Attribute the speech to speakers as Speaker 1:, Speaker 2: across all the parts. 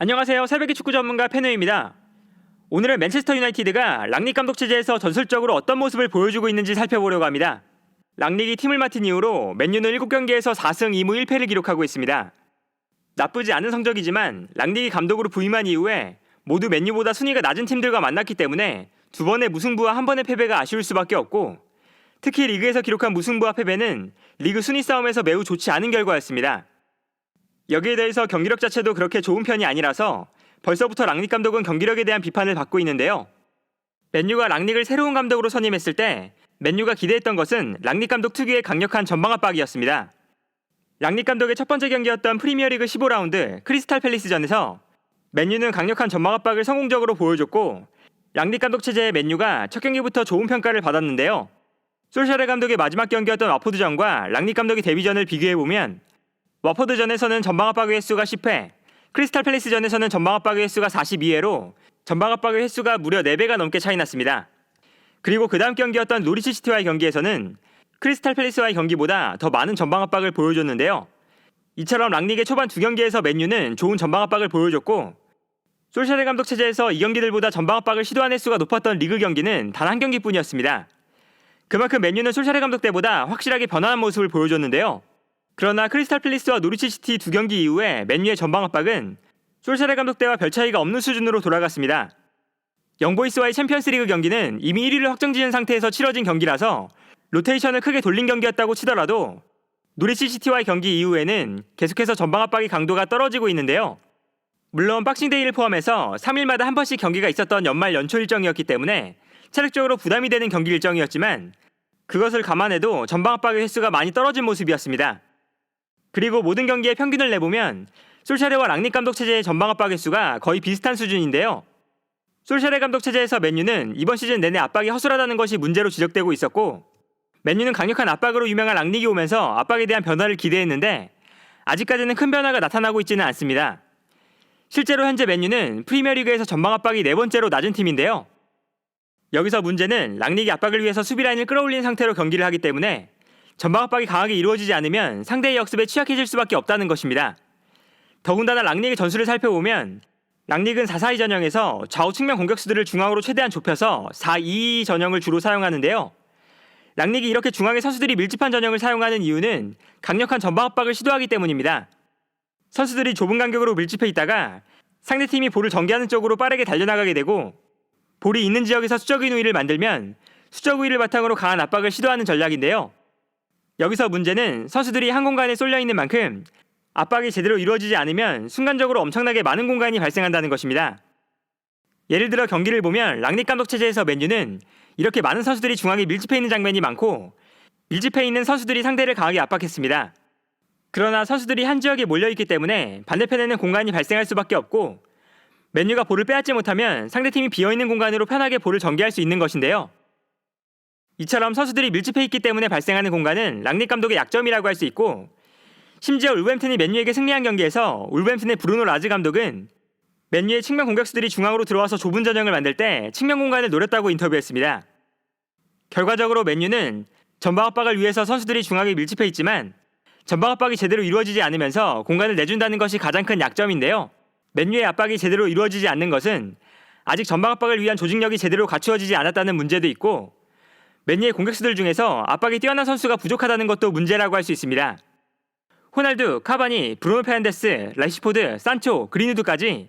Speaker 1: 안녕하세요. 새벽의 축구 전문가 페노입니다. 오늘은 맨체스터 유나이티드가 랑닉 감독 체제에서 전술적으로 어떤 모습을 보여주고 있는지 살펴보려고 합니다. 랑닉이 팀을 맡은 이후로 맨유는 7경기에서 4승 2무 1패를 기록하고 있습니다. 나쁘지 않은 성적이지만 랑닉이 감독으로 부임한 이후에 모두 맨유보다 순위가 낮은 팀들과 만났기 때문에 2번의 무승부와 1번의 패배가 아쉬울 수밖에 없고, 특히 리그에서 기록한 무승부와 패배는 리그 순위 싸움에서 매우 좋지 않은 결과였습니다. 여기에 대해서 경기력 자체도 그렇게 좋은 편이 아니라서 벌써부터 랑닉 감독은 경기력에 대한 비판을 받고 있는데요. 맨유가 랑닉을 새로운 감독으로 선임했을 때 맨유가 기대했던 것은 랑닉 감독 특유의 강력한 전방 압박이었습니다. 랑닉 감독의 첫 번째 경기였던 프리미어리그 15라운드 크리스탈 팰리스전에서 맨유는 강력한 전방 압박을 성공적으로 보여줬고, 랑닉 감독 체제의 맨유가 첫 경기부터 좋은 평가를 받았는데요. 솔샤르 감독의 마지막 경기였던 와포드전과 랑닉 감독의 데뷔전을 비교해보면 와포드전에서는 전방 압박의 횟수가 10회, 크리스탈 팰리스전에서는 전방 압박의 횟수가 42회로 전방 압박의 횟수가 무려 4배가 넘게 차이났습니다. 그리고 그 다음 경기였던 노리치 시티와의 경기에서는 크리스탈 팰리스와의 경기보다 더 많은 전방 압박을 보여줬는데요. 이처럼 랑닉의 초반 2경기에서 맨유는 좋은 전방 압박을 보여줬고, 솔샤르 감독 체제에서 이 경기들보다 전방 압박을 시도한 횟수가 높았던 리그 경기는 단 한 경기뿐이었습니다. 그만큼 맨유는 솔샤르 감독 때보다 확실하게 변화한 모습을 보여줬는데요. 그러나 크리스탈 팰리스와 노리치 시티 2경기 이후에 맨유의 전방 압박은 솔샤르 감독 때와 별 차이가 없는 수준으로 돌아갔습니다. 영보이스와의 챔피언스리그 경기는 이미 1위를 확정지은 상태에서 치러진 경기라서 로테이션을 크게 돌린 경기였다고 치더라도 노리치 시티와의 경기 이후에는 계속해서 전방 압박의 강도가 떨어지고 있는데요. 물론 박싱데이를 포함해서 3일마다 한 번씩 경기가 있었던 연말 연초 일정이었기 때문에 체력적으로 부담이 되는 경기 일정이었지만, 그것을 감안해도 전방 압박의 횟수가 많이 떨어진 모습이었습니다. 그리고 모든 경기의 평균을 내보면 솔샤르와 랑닉 감독 체제의 전방 압박 횟수가 거의 비슷한 수준인데요. 솔샤르 감독 체제에서 맨유는 이번 시즌 내내 압박이 허술하다는 것이 문제로 지적되고 있었고, 맨유는 강력한 압박으로 유명한 랑닉이 오면서 압박에 대한 변화를 기대했는데 아직까지는 큰 변화가 나타나고 있지는 않습니다. 실제로 현재 맨유는 프리미어리그에서 전방 압박이 4번째로 낮은 팀인데요. 여기서 문제는 랑닉이 압박을 위해서 수비라인을 끌어올린 상태로 경기를 하기 때문에 전방 압박이 강하게 이루어지지 않으면 상대의 역습에 취약해질 수밖에 없다는 것입니다. 더군다나 랑닉의 전술을 살펴보면 랑닉은 4-4-2 전형에서 좌우 측면 공격수들을 중앙으로 최대한 좁혀서 4-2-2 전형을 주로 사용하는데요. 랑닉이 이렇게 중앙에 선수들이 밀집한 전형을 사용하는 이유는 강력한 전방 압박을 시도하기 때문입니다. 선수들이 좁은 간격으로 밀집해 있다가 상대팀이 볼을 전개하는 쪽으로 빠르게 달려나가게 되고, 볼이 있는 지역에서 수적인 우위를 만들면 수적 우위를 바탕으로 강한 압박을 시도하는 전략인데요. 여기서 문제는 선수들이 한 공간에 쏠려 있는 만큼 압박이 제대로 이루어지지 않으면 순간적으로 엄청나게 많은 공간이 발생한다는 것입니다. 예를 들어 경기를 보면 랑닉 감독 체제에서 맨유는 이렇게 많은 선수들이 중앙에 밀집해 있는 장면이 많고, 밀집해 있는 선수들이 상대를 강하게 압박했습니다. 그러나 선수들이 한 지역에 몰려있기 때문에 반대편에는 공간이 발생할 수밖에 없고, 맨유가 볼을 빼앗지 못하면 상대팀이 비어있는 공간으로 편하게 볼을 전개할 수 있는 것인데요. 이처럼 선수들이 밀집해 있기 때문에 발생하는 공간은 랑닉 감독의 약점이라고 할 수 있고, 심지어 울버햄튼이 맨유에게 승리한 경기에서 울버햄튼의 브루노 라즈 감독은 맨유의 측면 공격수들이 중앙으로 들어와서 좁은 전형을 만들 때 측면 공간을 노렸다고 인터뷰했습니다. 결과적으로 맨유는 전방 압박을 위해서 선수들이 중앙에 밀집해 있지만 전방 압박이 제대로 이루어지지 않으면서 공간을 내준다는 것이 가장 큰 약점인데요. 맨유의 압박이 제대로 이루어지지 않는 것은 아직 전방 압박을 위한 조직력이 제대로 갖추어지지 않았다는 문제도 있고, 맨유의 공격수들 중에서 압박이 뛰어난 선수가 부족하다는 것도 문제라고 할 수 있습니다. 호날두, 카바니, 브루노 페르난데스, 라시포드, 산초, 그린우드까지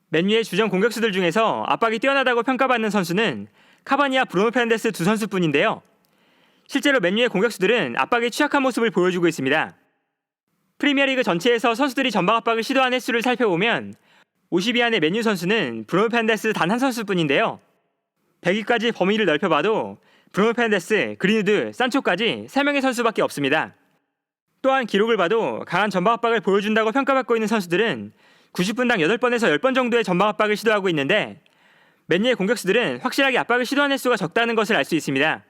Speaker 1: 맨유의 주전 공격수들 중에서 압박이 뛰어나다고 평가받는 선수는 카바니와 브루노 페르난데스 2선수뿐인데요. 실제로 맨유의 공격수들은 압박에 취약한 모습을 보여주고 있습니다. 프리미어리그 전체에서 선수들이 전방 압박을 시도한 횟수를 살펴보면 50위 안의 맨유 선수는 브루노 페르난데스 단 한 선수뿐인데요. 100위까지 범위를 넓혀봐도 브루노 페르난데스, 그린우드, 산초까지 3명의 선수밖에 없습니다. 또한 기록을 봐도 강한 전방 압박을 보여준다고 평가받고 있는 선수들은 90분당 8번에서 10번 정도의 전방 압박을 시도하고 있는데, 맨유의 공격수들은 확실하게 압박을 시도한 횟수가 적다는 것을 알 수 있습니다.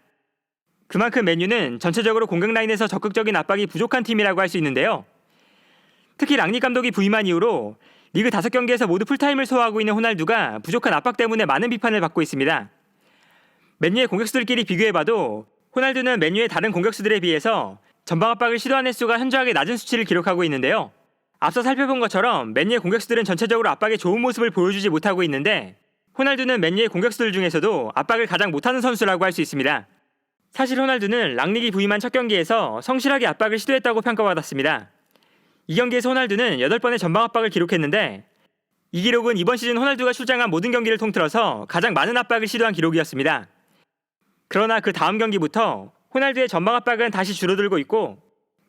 Speaker 1: 그만큼 맨유는 전체적으로 공격 라인에서 적극적인 압박이 부족한 팀이라고 할 수 있는데요. 특히 랑닉 감독이 부임한 이후로 리그 5경기에서 모두 풀타임을 소화하고 있는 호날두가 부족한 압박 때문에 많은 비판을 받고 있습니다. 맨유의 공격수들끼리 비교해봐도 호날두는 맨유의 다른 공격수들에 비해서 전방 압박을 시도한 횟수가 현저하게 낮은 수치를 기록하고 있는데요. 앞서 살펴본 것처럼 맨유의 공격수들은 전체적으로 압박에 좋은 모습을 보여주지 못하고 있는데 호날두는 맨유의 공격수들 중에서도 압박을 가장 못하는 선수라고 할 수 있습니다. 사실 호날두는 랑닉이 부임한 첫 경기에서 성실하게 압박을 시도했다고 평가받았습니다. 이 경기에서 호날두는 8번의 전방 압박을 기록했는데 이 기록은 이번 시즌 호날두가 출장한 모든 경기를 통틀어서 가장 많은 압박을 시도한 기록이었습니다. 그러나 그 다음 경기부터 호날두의 전방 압박은 다시 줄어들고 있고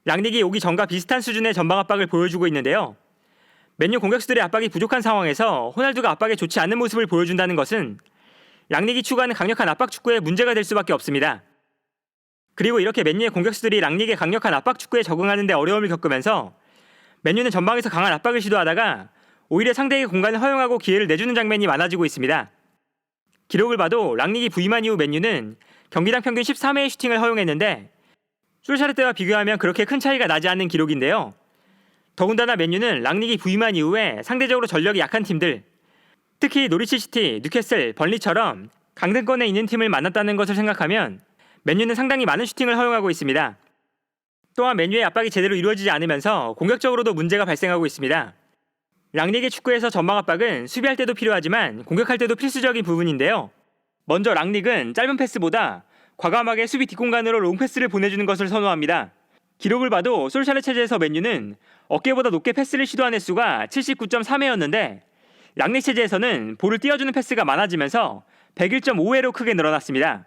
Speaker 1: 랑닉이 오기 전과 비슷한 수준의 전방 압박을 보여주고 있는데요. 맨유 공격수들의 압박이 부족한 상황에서 호날두가 압박에 좋지 않은 모습을 보여준다는 것은 랑닉이 추구하는 강력한 압박 축구에 문제가 될 수밖에 없습니다. 그리고 이렇게 맨유의 공격수들이 랑닉의 강력한 압박 축구에 적응하는 데 어려움을 겪으면서 맨유는 전방에서 강한 압박을 시도하다가 오히려 상대에게 공간을 허용하고 기회를 내주는 장면이 많아지고 있습니다. 기록을 봐도 랑닉이 부임한 이후 맨유는 경기당 평균 13회의 슈팅을 허용했는데 솔샤르 때와 비교하면 그렇게 큰 차이가 나지 않는 기록인데요. 더군다나 맨유는 랑닉이 부임한 이후에 상대적으로 전력이 약한 팀들, 특히 노리치 시티, 뉴캐슬, 번리처럼 강등권에 있는 팀을 만났다는 것을 생각하면 맨유는 상당히 많은 슈팅을 허용하고 있습니다. 또한 맨유의 압박이 제대로 이루어지지 않으면서 공격적으로도 문제가 발생하고 있습니다. 랑닉의 축구에서 전방 압박은 수비할 때도 필요하지만 공격할 때도 필수적인 부분인데요. 먼저 랑닉은 짧은 패스보다 과감하게 수비 뒷공간으로 롱패스를 보내주는 것을 선호합니다. 기록을 봐도 솔샤르 체제에서 맨유는 어깨보다 높게 패스를 시도한 횟수가 79.3회였는데 랑닉 체제에서는 볼을 띄워주는 패스가 많아지면서 101.5회로 크게 늘어났습니다.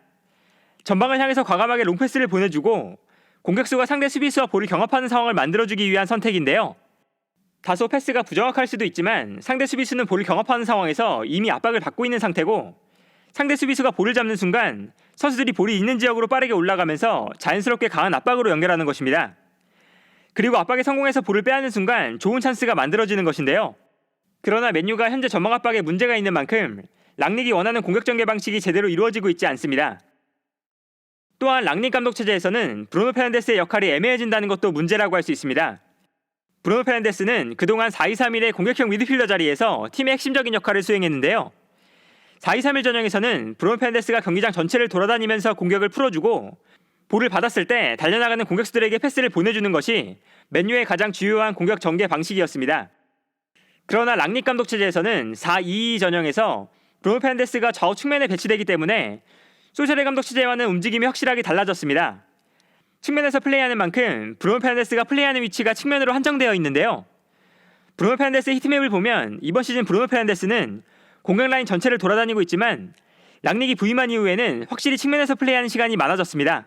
Speaker 1: 전방을 향해서 과감하게 롱패스를 보내주고 공격수가 상대 수비수와 볼을 경합하는 상황을 만들어주기 위한 선택인데요. 다소 패스가 부정확할 수도 있지만 상대 수비수는 볼을 경합하는 상황에서 이미 압박을 받고 있는 상태고 상대 수비수가 볼을 잡는 순간 선수들이 볼이 있는 지역으로 빠르게 올라가면서 자연스럽게 강한 압박으로 연결하는 것입니다. 그리고 압박에 성공해서 볼을 빼앗는 순간 좋은 찬스가 만들어지는 것인데요. 그러나 맨유가 현재 전방 압박에 문제가 있는 만큼 랑닉이 원하는 공격 전개 방식이 제대로 이루어지고 있지 않습니다. 또한 랑닉 감독 체제에서는 브루노 페르난데스의 역할이 애매해진다는 것도 문제라고 할 수 있습니다. 브루노 페르난데스는 그동안 4-2-3-1의 공격형 미드필더 자리에서 팀의 핵심적인 역할을 수행했는데요. 4-2-3-1 전형에서는 브루노 페르난데스가 경기장 전체를 돌아다니면서 공격을 풀어주고 볼을 받았을 때 달려나가는 공격수들에게 패스를 보내주는 것이 맨유의 가장 주요한 공격 전개 방식이었습니다. 그러나 랑닉 감독 체제에서는 4-2-2 전형에서 브루노 페르난데스가 좌우 측면에 배치되기 때문에 솔샤르 감독 체제와는 움직임이 확실하게 달라졌습니다. 측면에서 플레이하는 만큼 브루노 페르난데스가 플레이하는 위치가 측면으로 한정되어 있는데요. 브루노 페르난데스의 히트맵을 보면 이번 시즌 브루노 페르난데스는 공격 라인 전체를 돌아다니고 있지만 랑닉이 부임한 이후에는 확실히 측면에서 플레이하는 시간이 많아졌습니다.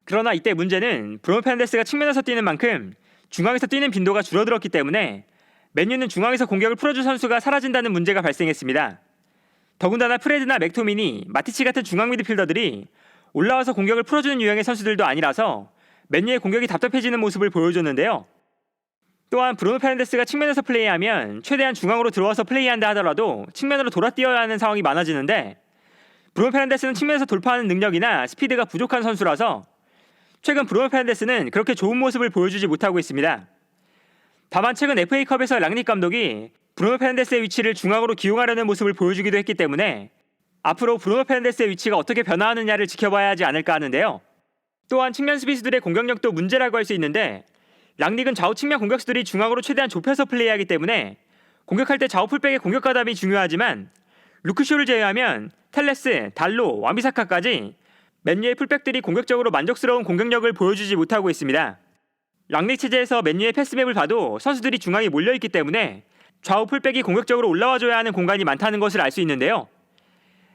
Speaker 1: 그러나 이때 문제는 브루노 페르난데스가 측면에서 뛰는 만큼 중앙에서 뛰는 빈도가 줄어들었기 때문에 맨유는 중앙에서 공격을 풀어줄 선수가 사라진다는 문제가 발생했습니다. 더군다나 프레드나 맥토미니, 마티치 같은 중앙 미드필더들이 올라와서 공격을 풀어주는 유형의 선수들도 아니라서 맨유의 공격이 답답해지는 모습을 보여줬는데요. 또한 브루노 페르난데스가 측면에서 플레이하면 최대한 중앙으로 들어와서 플레이한다 하더라도 측면으로 돌아 뛰어야 하는 상황이 많아지는데 브루노 페르난데스는 측면에서 돌파하는 능력이나 스피드가 부족한 선수라서 최근 브루노 페르난데스는 그렇게 좋은 모습을 보여주지 못하고 있습니다. 다만 최근 FA컵에서 랑닉 감독이 브루노 페르난데스의 위치를 중앙으로 기용하려는 모습을 보여주기도 했기 때문에 앞으로 브루노 페르난데스의 위치가 어떻게 변화하느냐를 지켜봐야 하지 않을까 하는데요. 또한 측면 수비수들의 공격력도 문제라고 할 수 있는데 랑닉은 좌우 측면 공격수들이 중앙으로 최대한 좁혀서 플레이하기 때문에 공격할 때 좌우 풀백의 공격 가담이 중요하지만 루크쇼를 제외하면 텔레스, 달로, 와미사카까지 맨유의 풀백들이 공격적으로 만족스러운 공격력을 보여주지 못하고 있습니다. 랑닉 체제에서 맨유의 패스맵을 봐도 선수들이 중앙에 몰려있기 때문에 좌우 풀백이 공격적으로 올라와줘야 하는 공간이 많다는 것을 알 수 있는데요.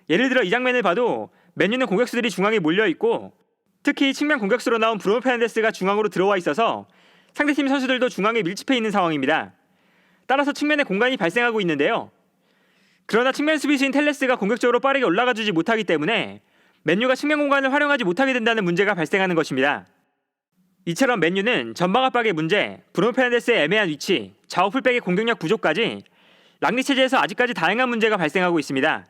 Speaker 1: 예를 들어 이 장면을 봐도 맨유는 공격수들이 중앙에 몰려있고 특히 측면 공격수로 나온 브루노 페르난데스가 중앙으로 들어와 있어서 상대팀 선수들도 중앙에 밀집해 있는 상황입니다. 따라서 측면에 공간이 발생하고 있는데요. 그러나 측면 수비수인 텔레스가 공격적으로 빠르게 올라가주지 못하기 때문에 맨유가 측면 공간을 활용하지 못하게 된다는 문제가 발생하는 것입니다. 이처럼 맨유는 전방 압박의 문제, 브루노 페르난데스의 애매한 위치, 좌우 풀백의 공격력 부족까지 랑닉 체제에서 아직까지 다양한 문제가 발생하고 있습니다.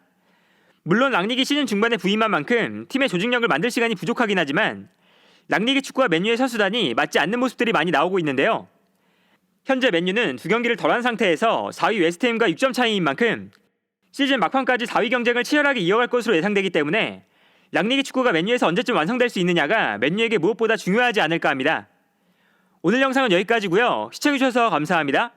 Speaker 1: 물론 랑닉이 시즌 중반에 부임한 만큼 팀의 조직력을 만들 시간이 부족하긴 하지만 랑닉의 축구와 맨유의 선수단이 맞지 않는 모습들이 많이 나오고 있는데요. 현재 맨유는 2경기를 덜한 상태에서 4위 웨스트햄과 6점 차이인 만큼 시즌 막판까지 4위 경쟁을 치열하게 이어갈 것으로 예상되기 때문에 랑닉의 축구가 맨유에서 언제쯤 완성될 수 있느냐가 맨유에게 무엇보다 중요하지 않을까 합니다. 오늘 영상은 여기까지고요. 시청해주셔서 감사합니다.